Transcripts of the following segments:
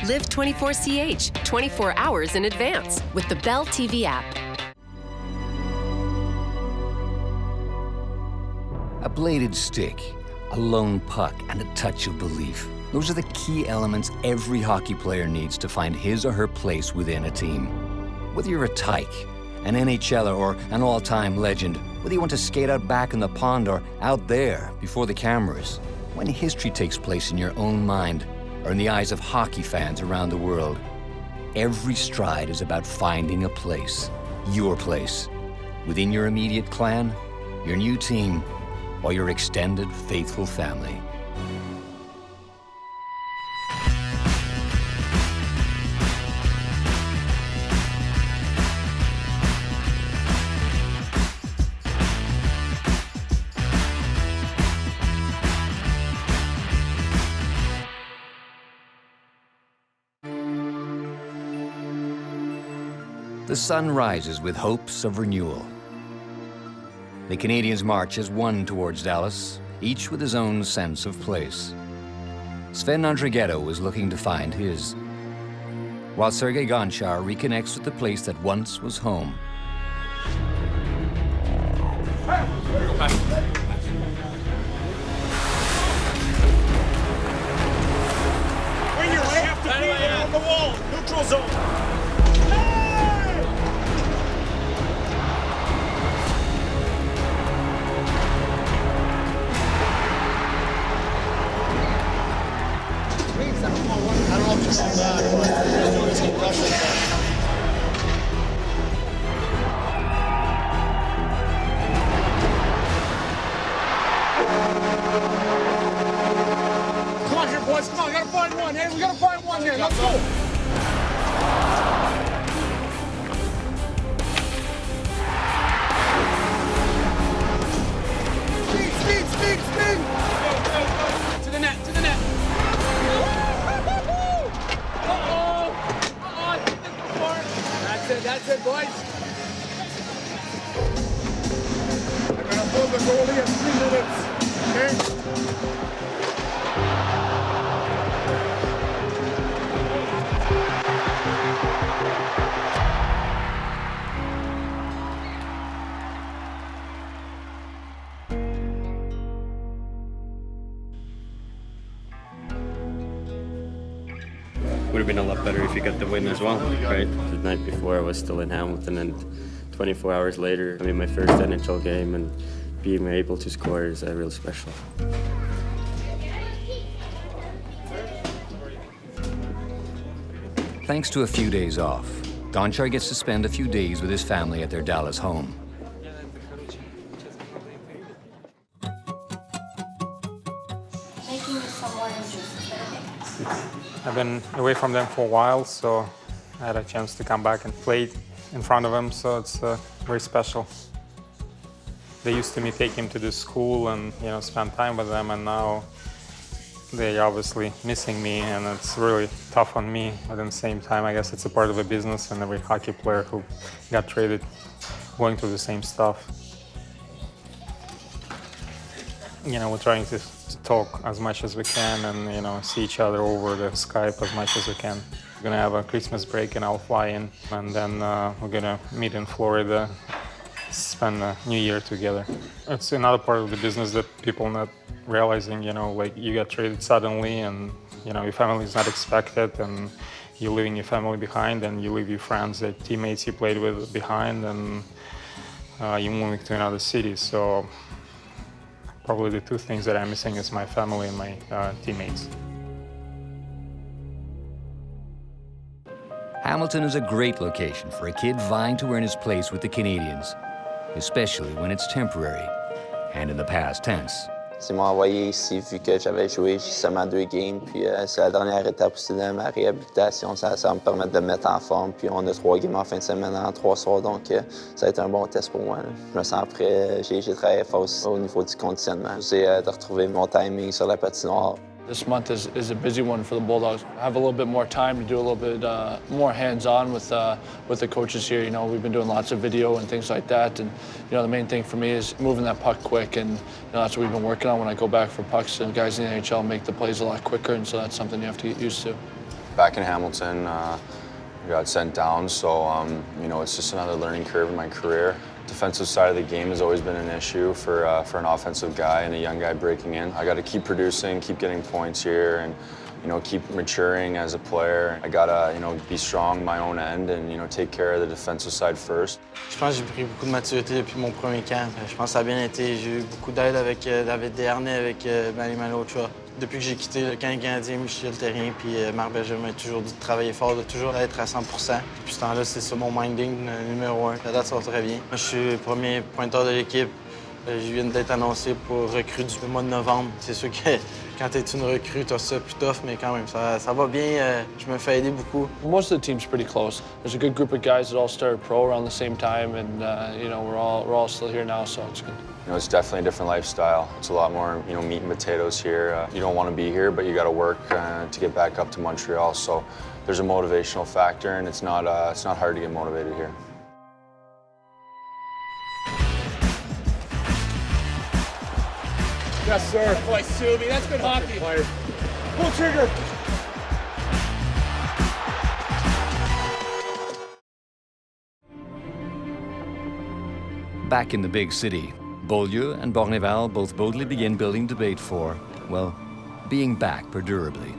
Live 24CH 24 hours in advance with the Bell TV app. A bladed stick, a lone puck, and a touch of belief. Those are the key elements every hockey player needs to find his or her place within a team. Whether you're a tyke, an NHLer, or an all-time legend, whether you want to skate out back in the pond or out there before the cameras, when history takes place in your own mind or in the eyes of hockey fans around the world, every stride is about finding a place, your place, within your immediate clan, your new team, or your extended, faithful family. The sun rises with hopes of renewal. The Canadiens march as one towards Dallas, each with his own sense of place. Sven Andrighetto is looking to find his, while Sergei Gonchar reconnects with the place that once was home. When you're have to be on the wall, neutral zone. I don't know if you see that, but he's doing some Russian stuff. Come on here, boys. Come on, we gotta find one. Hey, we gotta find one here. Let's go. Speed. To the net. That's it, boys. I'm gonna pull the goalie at 3 minutes, okay? Would have been a lot better if you got the win as well, right? The night before I was still in Hamilton, and 24 hours later, I mean, my first NHL game, and being able to score is real special. Thanks to a few days off, Gonchar gets to spend a few days with his family at their Dallas home. I've been away from them for a while, so I had a chance to come back and play in front of them, so it's very special. They used to me take him to the school and spend time with them, and now they're obviously missing me, and it's really tough on me. But at the same time, I guess it's a part of the business, and every hockey player who got traded going through the same stuff. We're trying to talk as much as we can and, see each other over the Skype as much as we can. We're gonna have a Christmas break and I'll fly in, and then we're gonna meet in Florida, spend the New Year together. It's another part of the business that people not realizing, like you get traded suddenly and, your family is not expected, and you're leaving your family behind, and you leave your friends, the teammates you played with behind, and you're moving to another city. So probably the two things that I'm missing is my family and my teammates. Hamilton is a great location for a kid vying to earn his place with the Canadiens, especially when it's temporary and in the past tense. Ils m'ont envoyé ici vu que j'avais joué seulement 2 games, puis c'est la dernière étape aussi de ma réhabilitation. Ça va me permettre de me mettre en forme, puis on a 3 games en fin de semaine en 3 soirs, donc ça va être un bon test pour moi. Là. Je me sens prêt, j'ai travaillé fort aussi au niveau du conditionnement. J'essaie de retrouver mon timing sur la patinoire. This month is a busy one for the Bulldogs. Have a little bit more time to do a little bit more hands-on with the coaches here. We've been doing lots of video and things like that, and the main thing for me is moving that puck quick, and that's what we've been working on when I go back for pucks. And guys in the NHL make the plays a lot quicker, and so that's something you have to get used to. Back in Hamilton, I got sent down, so you know, it's just another learning curve in my career. Defensive side of the game has always been an issue for an offensive guy and a young guy breaking in. I got to keep producing, keep getting points here, and you know, keep maturing as a player. I gotta, you know, be strong on my own end and, you know, take care of the defensive side first. Je pense que j'ai pris beaucoup de maturité depuis mon premier camp. Je pense que ça a bien été. J'ai eu beaucoup d'aide avec David Desharnais, avec Manny Malocha. Depuis que j'ai quitté le camp canadien, Michel Terrien puis Marc Berger m'a toujours dit de travailler fort, de toujours être à 100%. Depuis ce temps-là, c'est ça mon minding numéro 1. La date, ça va très bien. Moi, je suis le premier pointeur de l'équipe. Je viens d'être annoncé pour recrue du mois de novembre. C'est sûr que quand tu es une recrue, tu as ça plus tough, mais quand même, ça va bien. Je me fais aider beaucoup. Most of the team's pretty close. There's a good group of guys that all started pro around the same time, and you know, we're all still here now, so it's good. You know, it's definitely a different lifestyle. It's a lot more, you know, meat and potatoes here. You don't want to be here, but you got to work to get back up to Montreal. So there's a motivational factor, and it's not hard to get motivated here. Yes, sir. Boy, sue me. That's good hockey. Pull trigger. Back in the big city, Beaulieu and Bourneval both boldly begin building debate for, well, being back perdurably.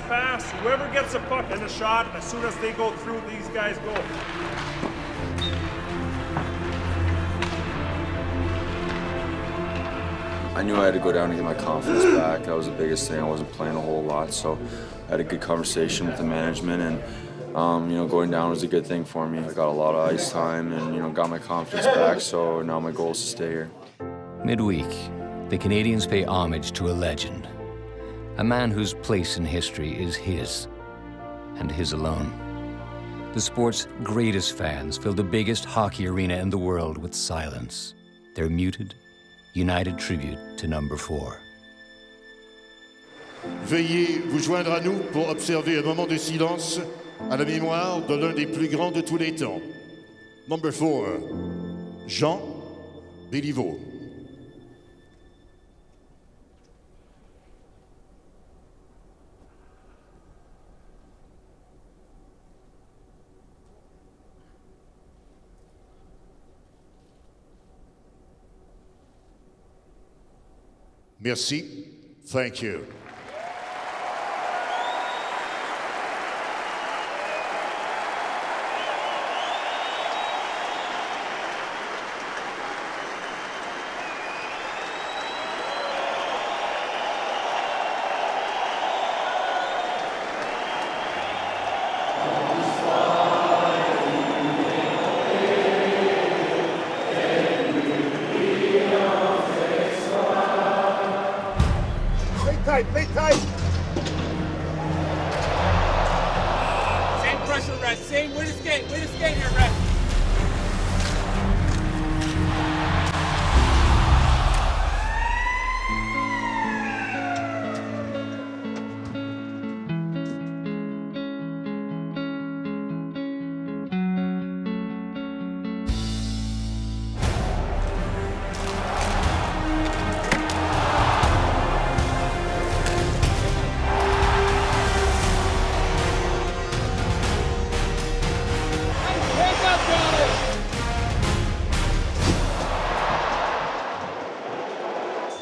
Pass. Whoever gets a puck in the shot, as soon as they go through, these guys go. I knew I had to go down and get my confidence back. That was the biggest thing. I wasn't playing a whole lot, so I had a good conversation with the management, and you know, going down was a good thing for me. I got a lot of ice time and, you know, got my confidence back, so now my goal is to stay here. Midweek, the Canadiens pay homage to a legend, a man whose place in history is his, and his alone. The sport's greatest fans fill the biggest hockey arena in the world with silence, their muted, united tribute to number 4. Veuillez vous joindre à nous pour observer un moment de silence à la mémoire de l'un des plus grands de tous les temps. Number 4, Jean Béliveau. Merci. Thank you. Play tight. Same pressure, Red. Same. Win this game here, Red.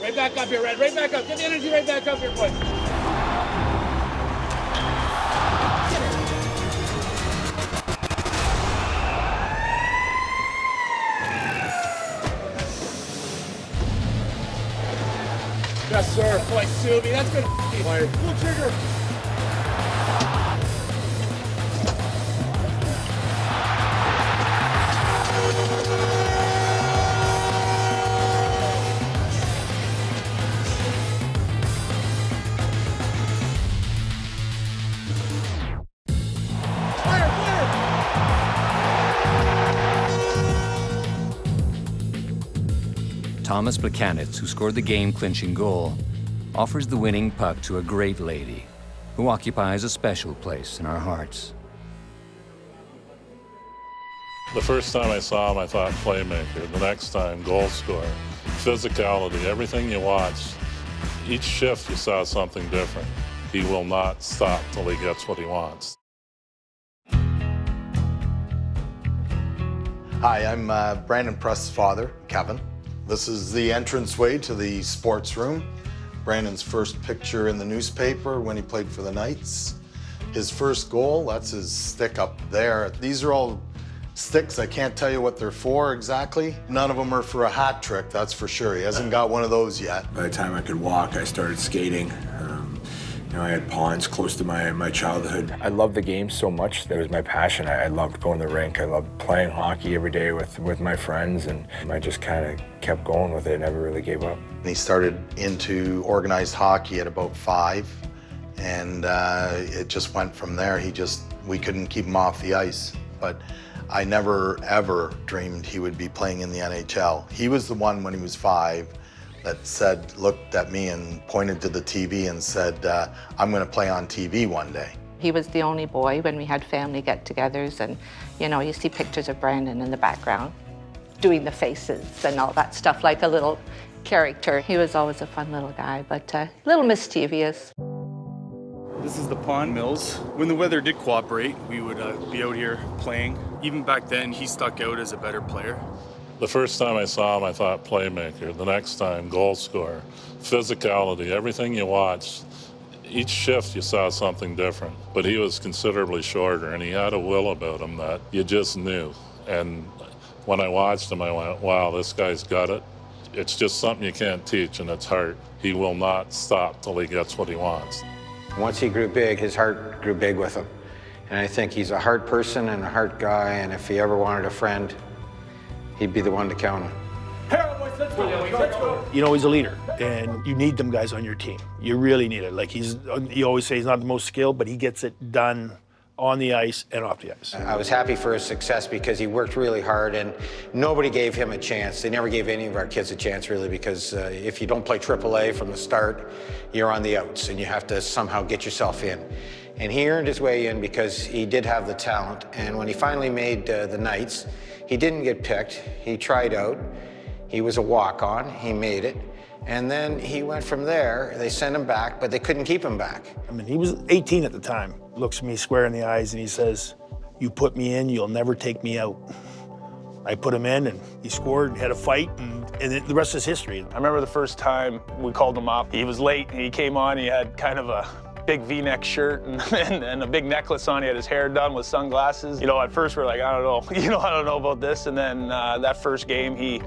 Right back up here, Red. Right back up. Get the energy right back up here, boys. Yes, sir. Boy, sue me. That's good. Pull trigger. Thomas Plekanec, who scored the game-clinching goal, offers the winning puck to a great lady who occupies a special place in our hearts. The first time I saw him, I thought playmaker. The next time, goal scorer. Physicality, everything you watched. Each shift, you saw something different. He will not stop till he gets what he wants. Hi, I'm Brandon Press's father, Kevin. This is the entranceway to the sports room. Brandon's first picture in the newspaper when he played for the Knights. His first goal, that's his stick up there. These are all sticks. I can't tell you what they're for exactly. None of them are for a hat trick, that's for sure. He hasn't got one of those yet. By the time I could walk, I started skating. You know, I had ponds close to my childhood. I loved the game so much. That was my passion. I loved going to the rink. I loved playing hockey every day with my friends, and I just kind of kept going with it, never really gave up. He started into organized hockey at about 5, and it just went from there. We couldn't keep him off the ice. But I never, ever dreamed he would be playing in the NHL. He was the one when he was 5 that looked at me and pointed to the TV and said, I'm going to play on TV one day. He was the only boy when we had family get-togethers, and you see pictures of Brandon in the background doing the faces and all that stuff, like a little character. He was always a fun little guy, but a little mischievous. This is the pond mills. When the weather did cooperate, we would be out here playing. Even back then, he stuck out as a better player. The first time I saw him, I thought playmaker. The next time, goal scorer. Physicality, everything you watched. Each shift, you saw something different. But he was considerably shorter, and he had a will about him that you just knew. And when I watched him, I went, wow, this guy's got it. It's just something you can't teach, and it's heart. He will not stop till he gets what he wants. Once he grew big, his heart grew big with him. And I think he's a heart person and a heart guy, and if he ever wanted a friend, he'd be the one to count him. You know, he's a leader, and you need them guys on your team. You really need it. Like you always say he's not the most skilled, but he gets it done on the ice and off the ice. I was happy for his success because he worked really hard, and nobody gave him a chance. They never gave any of our kids a chance, really, because if you don't play AAA from the start, you're on the outs, and you have to somehow get yourself in. And he earned his way in because he did have the talent, and when he finally made the Knights, he didn't get picked. He tried out. He was a walk-on. He made it. And then he went from there. They sent him back, but they couldn't keep him back. I mean, he was 18 at the time. Looks me square in the eyes and he says, you put me in, you'll never take me out. I put him in and he scored, had a fight, and the rest is history. I remember the first time we called him up. He was late. He came on. He had kind of a big V-neck shirt and a big necklace on. He had his hair done with sunglasses. At first we're like, I don't know. I don't know about this. And then that first game, he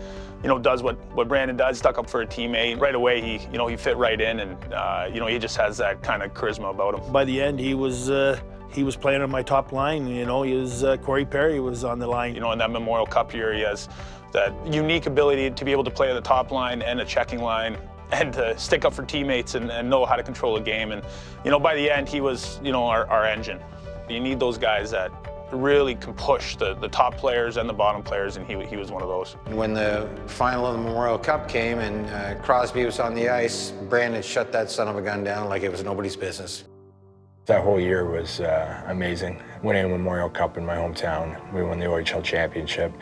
does what Brandon does, stuck up for a teammate. Right away, he fit right in, and he just has that kind of charisma about him. By the end, he was playing on my top line. He was Corey Perry was on the line. In that Memorial Cup year, he has that unique ability to be able to play on the top line and a checking line, and to stick up for teammates and know how to control a game. And by the end, he was our engine. You need those guys that really can push the top players and the bottom players, and he was one of those. When the final of the Memorial Cup came and Crosby was on the ice, Brandon shut that son of a gun down like it was nobody's business. That whole year was amazing. Winning a Memorial Cup in my hometown, we won the OHL championship.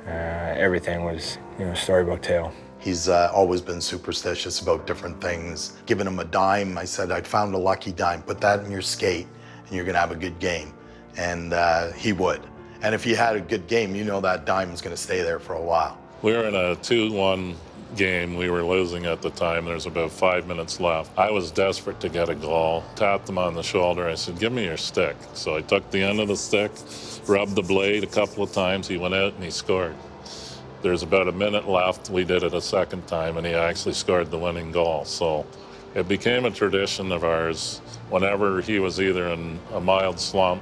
Everything was, storybook tale. He's always been superstitious about different things. Giving him a dime, I said, I found a lucky dime. Put that in your skate, and you're gonna have a good game. And he would. And if he had a good game, that dime was gonna stay there for a while. We were in a 2-1 game. We were losing at the time. There was about 5 minutes left. I was desperate to get a goal. Tapped him on the shoulder. I said, give me your stick. So I took the end of the stick, rubbed the blade a couple of times. He went out and he scored. There's about a minute left. We did it a second time, and he actually scored the winning goal. So it became a tradition of ours. Whenever he was either in a mild slump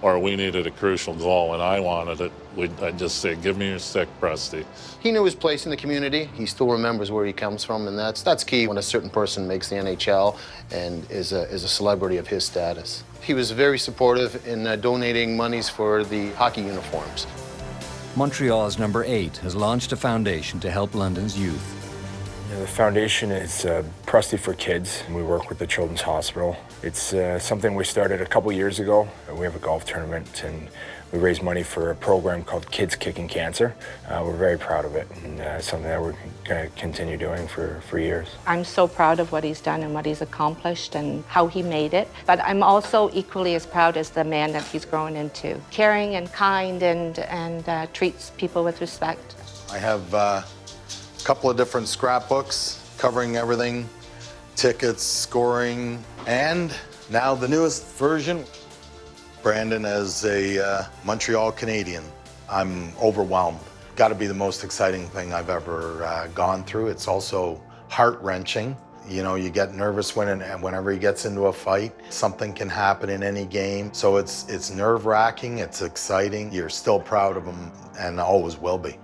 or we needed a crucial goal and I wanted it, I'd just say, give me your stick, Presty. He knew his place in the community. He still remembers where he comes from, and that's key when a certain person makes the NHL and is a celebrity of his status. He was very supportive in donating monies for the hockey uniforms. Montreal's number 8 has launched a foundation to help London's youth. The foundation is Presty for Kids. We work with the Children's Hospital. It's something we started a couple years ago. We have a golf tournament, and We raise money for a program called Kids Kicking Cancer. We're very proud of it, and something that we're going to continue doing for years. I'm so proud of what he's done and what he's accomplished and how he made it. But I'm also equally as proud as the man that he's grown into. Caring and kind and treats people with respect. I have a couple of different scrapbooks covering everything, tickets, scoring, and now the newest version, Brandon as a Montreal Canadien. I'm overwhelmed. Got to be the most exciting thing I've ever gone through. It's also heart-wrenching. You know, you get nervous whenever he gets into a fight. Something can happen in any game. So it's nerve-wracking, it's exciting. You're still proud of him and always will be.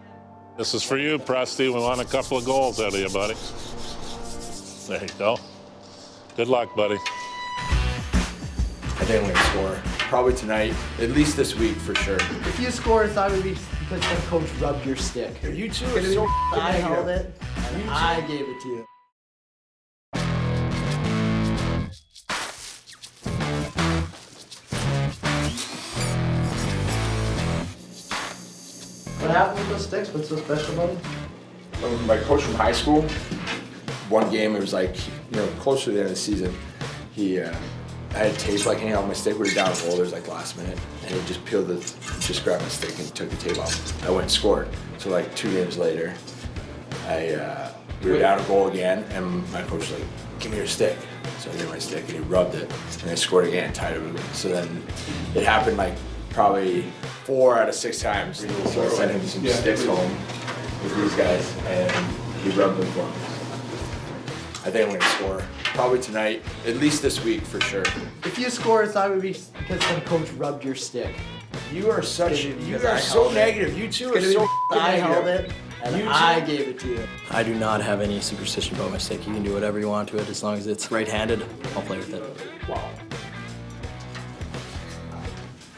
This is for you, Presty. We want a couple of goals out of you, buddy. There you go. Good luck, buddy. I think I'm going to score. Probably tonight, at least this week for sure. If you score, it's not going to be because the coach rubbed your stick. You two are so I held it, and I gave it to you. What happened with those sticks? What's so special about them? My coach from high school, one game, it was like, closer to the end of the season, I had tape like hanging on my stick. We were down a goal, there was like last minute, and he just just grabbed my stick and took the tape off. I went and scored. So like 2 games later, we were down a goal again, and my coach was like, give me your stick. So I gave him my stick, and he rubbed it, and I scored again, tied it. So then it happened like probably 4 out of 6 times. So I sent him some sticks home with these guys, and he rubbed them for me. I think I'm going to score. Probably tonight, at least this week for sure. If you score, it's not going to be because some coach rubbed your stick. You are so negative. You two are so I held negative. it, and I gave it to you. I do not have any superstition about my stick. You can do whatever you want to it as long as it's right-handed. I'll play with it. Wow.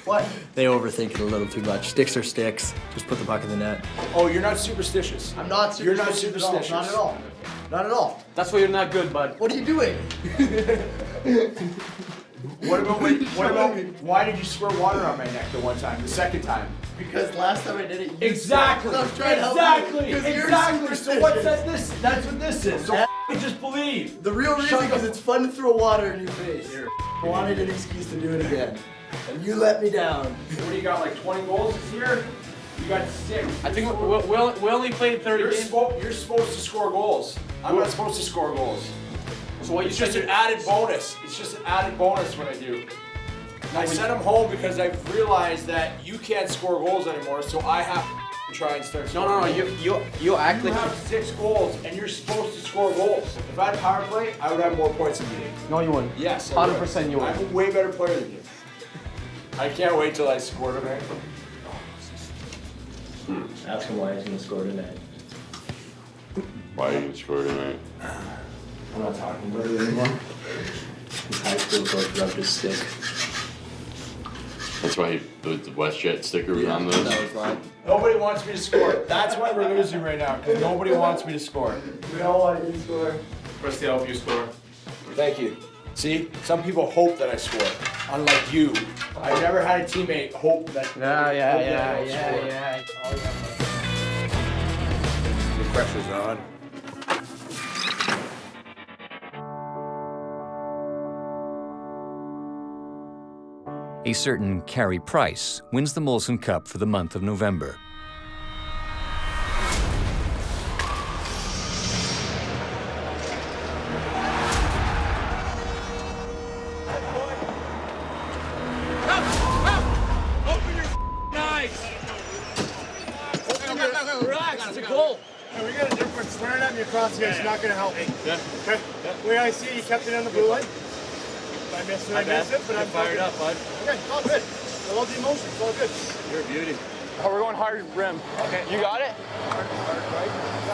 What? They overthink it a little too much. Sticks are sticks. Just put the puck in the net. Oh, you're not superstitious. I'm not superstitious. You're not superstitious. Not at all. Not at all. That's why you're not good, bud. What are you doing? What about why did you squirt water on my neck the one time, the second time? Because last time I did it, you Exactly. So I was trying to help you, 'cause you're Exactly. So what's superstitious. this? That's what this is. So just believe. The real reason is it's fun to throw water in your face. I wanted an excuse to do it again. And you let me down. What do you got, like 20 goals this year? You got 6. I think we only played 30 games. You're supposed to score goals. I'm not supposed to score goals. So what you It's just an added bonus. It's just an added bonus when I do. I sent him home because I've realized that you can't score goals anymore, so I have to try and start scoring. No. You act like you have 6 goals, and you're supposed to score goals. If I had power play, I would have more points than you. No, you wouldn't. Yes, 100% you would. I'm a way better player than you. I can't wait till I score tonight. Ask him why he's going to score tonight. Why are you score tonight? I'm not talking about it anymore. His high school coach rubbed his stick. That's why the WestJet sticker was on those? That was why. Nobody wants me to score. That's why we're losing right now, because nobody wants me to score. We all want you to score. First, I hope you score. Thank you. See, some people hope that I score, unlike you. I've never had a teammate hope that. Yeah. The pressure's on. A certain Carey Price wins the Molson Cup for the month of November. We got a difference. Swearing at me across here is not going to help me. Yeah. Okay? Yeah. The way I see it, you kept it on the blue line. If I missed it, I missed it, but I'm fired up, bud. Okay, it's all good. I love the emotion. It's all good. You're a beauty. Oh, we're going hard rim. Okay. You got it?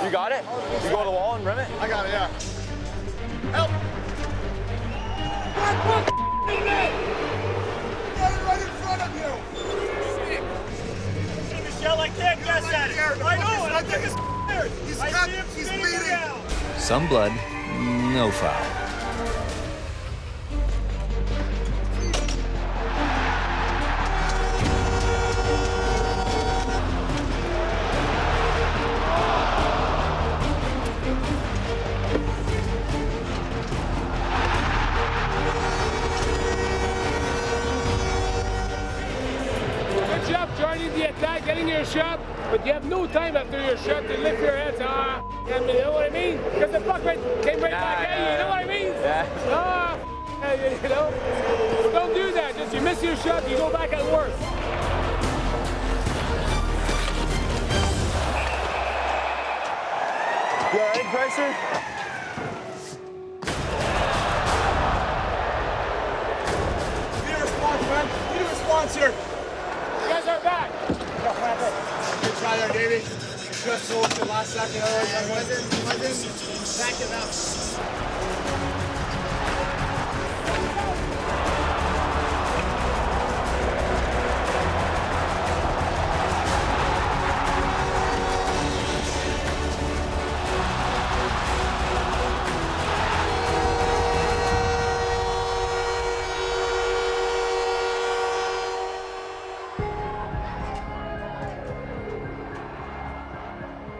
You got it? You go to the wall and rim it? I got it, yeah. Help! Get it right in front of you! Michelle, I can't guess at it. I know it. I think it's scared. He's cut. He's bleeding. Some blood, no foul. shot, but you have no time after your shot to lift your head. You know what I mean? Because the puck came right back at you. You know what I mean? Yeah. You know? Don't do that. Just you miss your shot, you go back and work. You all right, Pricer? Need a response, man. Need a response here. You guys are back. Good try there, Davey. Just sold the last second. Wasn't back enough.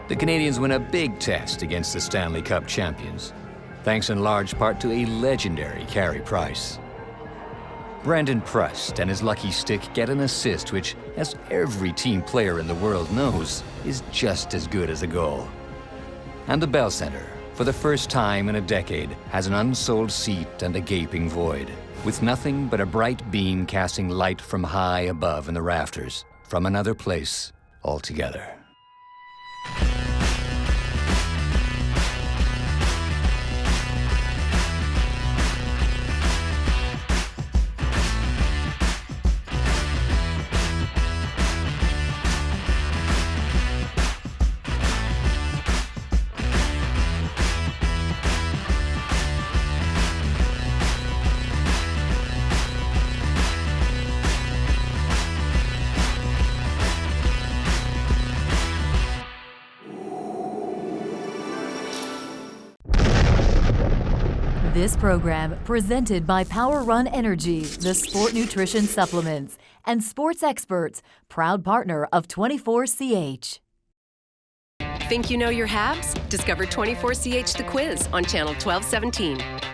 The Canadiens win a big test against the Stanley Cup champions, thanks in large part to a legendary Carey Price. Brandon Prust and his lucky stick get an assist which, as every team player in the world knows, is just as good as a goal. And the Bell Centre, for the first time in a decade, has an unsold seat and a gaping void, with nothing but a bright beam casting light from high above in the rafters, from another place altogether. This program presented by Power Run Energy, the sport nutrition supplements, and Sports Experts, proud partner of 24CH. Think you know your Habs? Discover 24CH The Quiz on Channel 1217.